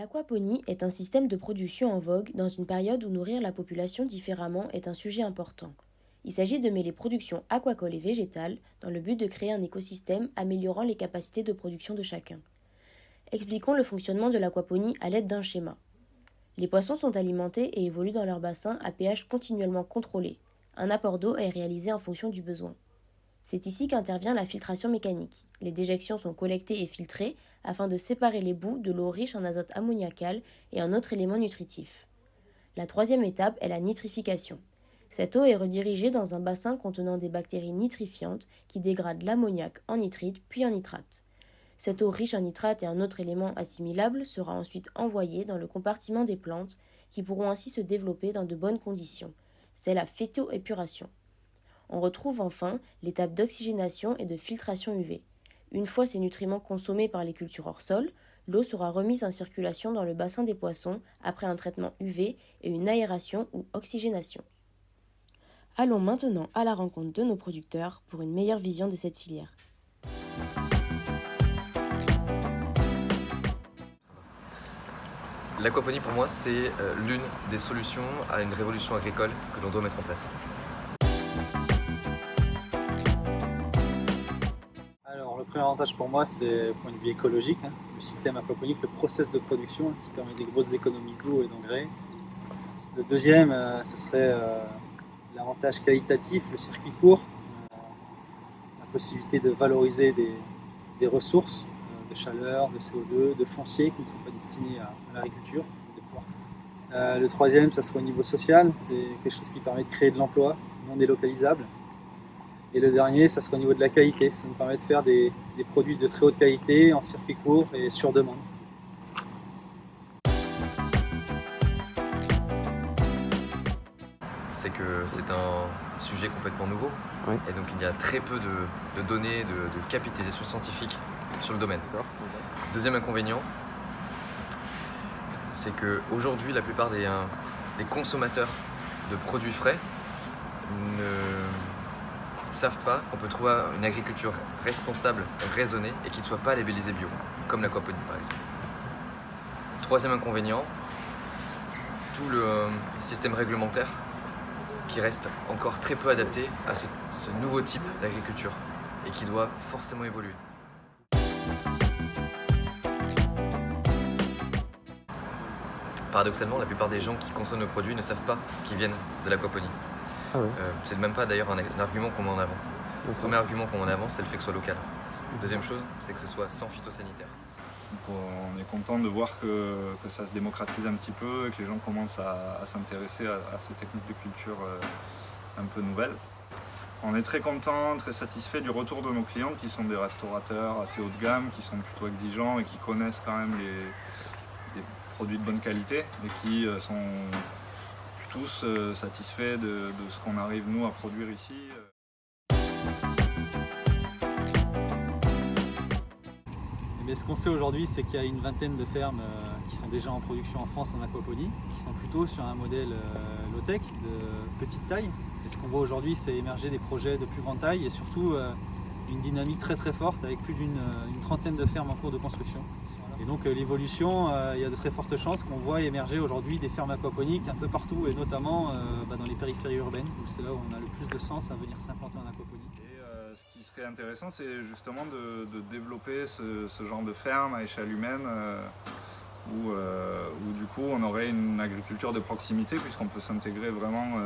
L'aquaponie est un système de production en vogue dans une période où nourrir la population différemment est un sujet important. Il s'agit de mêler production aquacole et végétale dans le but de créer un écosystème améliorant les capacités de production de chacun. Expliquons le fonctionnement de l'aquaponie à l'aide d'un schéma. Les poissons sont alimentés et évoluent dans leur bassin à pH continuellement contrôlé. Un apport d'eau est réalisé en fonction du besoin. C'est ici qu'intervient la filtration mécanique. Les déjections sont collectées et filtrées afin de séparer les boues de l'eau riche en azote ammoniacal et un autre élément nutritif. La troisième étape est la nitrification. Cette eau est redirigée dans un bassin contenant des bactéries nitrifiantes qui dégradent l'ammoniac en nitrite puis en nitrate. Cette eau riche en nitrate et un autre élément assimilable sera ensuite envoyée dans le compartiment des plantes qui pourront ainsi se développer dans de bonnes conditions. C'est la phytoépuration. On retrouve enfin l'étape d'oxygénation et de filtration UV. Une fois ces nutriments consommés par les cultures hors sol, l'eau sera remise en circulation dans le bassin des poissons après un traitement UV et une aération ou oxygénation. Allons maintenant à la rencontre de nos producteurs pour une meilleure vision de cette filière. L'aquaponie pour moi c'est l'une des solutions à une révolution agricole que l'on doit mettre en place. Alors le premier avantage pour moi c'est au point de vue écologique, le système aquaponique, le process de production qui permet des grosses économies d'eau et d'engrais. Le deuxième ce serait l'avantage qualitatif, le circuit court, la possibilité de valoriser des ressources de chaleur, de CO2, de foncier qui ne sont pas destinés à l'agriculture. Le troisième, ça serait au niveau social, c'est quelque chose qui permet de créer de l'emploi non délocalisable. Et le dernier, ça serait au niveau de la qualité, ça nous permet de faire des produits de très haute qualité en circuit court et sur demande. C'est que c'est un sujet complètement nouveau, oui. Et donc il y a très peu de données, de capitalisation scientifique sur le domaine. Deuxième inconvénient, c'est qu'aujourd'hui la plupart des consommateurs de produits frais ne savent pas qu'on peut trouver une agriculture responsable, raisonnée et qui ne soit pas labellisée bio, comme l'aquaponie par exemple. Troisième inconvénient, tout le système réglementaire qui reste encore très peu adapté à ce nouveau type d'agriculture et qui doit forcément évoluer. Paradoxalement, la plupart des gens qui consomment le produit ne savent pas qu'ils viennent de l'aquaponie. Ah ouais. C'est même pas d'ailleurs un argument qu'on met en avant. Le premier argument qu'on met en avant, c'est le fait que ce soit local. Deuxième chose, c'est que ce soit sans phytosanitaire. Donc on est content de voir que ça se démocratise un petit peu et que les gens commencent à s'intéresser à ces techniques de culture un peu nouvelles. On est très content, très satisfait du retour de nos clients qui sont des restaurateurs assez haut de gamme, qui sont plutôt exigeants et qui connaissent quand même des produits de bonne qualité et qui sont tous satisfaits de ce qu'on arrive nous à produire ici. Mais ce qu'on sait aujourd'hui, c'est qu'il y a une vingtaine de fermes qui sont déjà en production en France en aquaponie, qui sont plutôt sur un modèle low-tech, de petite taille. Et ce qu'on voit aujourd'hui, c'est émerger des projets de plus grande taille et surtout une dynamique très très forte avec plus d'une trentaine de fermes en cours de construction. Et donc l'évolution, il y a de très fortes chances qu'on voit émerger aujourd'hui des fermes aquaponiques un peu partout et notamment dans les périphéries urbaines, où c'est là où on a le plus de sens à venir s'implanter en aquaponie. Ce qui serait intéressant, c'est justement de développer ce genre de ferme à échelle humaine où du coup on aurait une agriculture de proximité puisqu'on peut s'intégrer vraiment,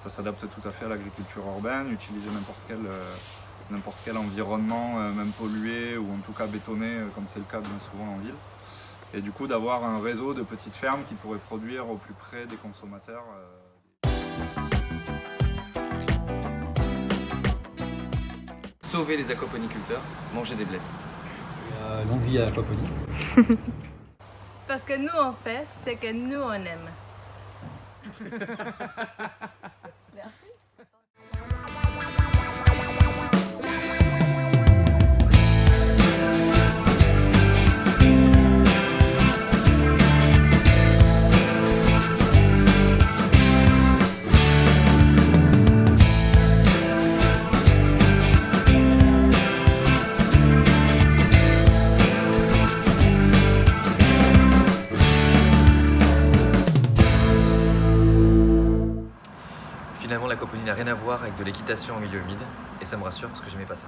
ça s'adapte tout à fait à l'agriculture urbaine, utiliser n'importe quel environnement, même pollué ou en tout cas bétonné comme c'est le cas bien souvent en ville. Et du coup d'avoir un réseau de petites fermes qui pourraient produire au plus près des consommateurs. Sauver les aquaponiculteurs, manger des blettes. Longue vie à l'aquaponie. Parce que nous on fait ce que nous on aime. l'aquaponie n'a rien à voir avec de l'équitation en milieu humide, et ça me rassure parce que j'aimais pas ça.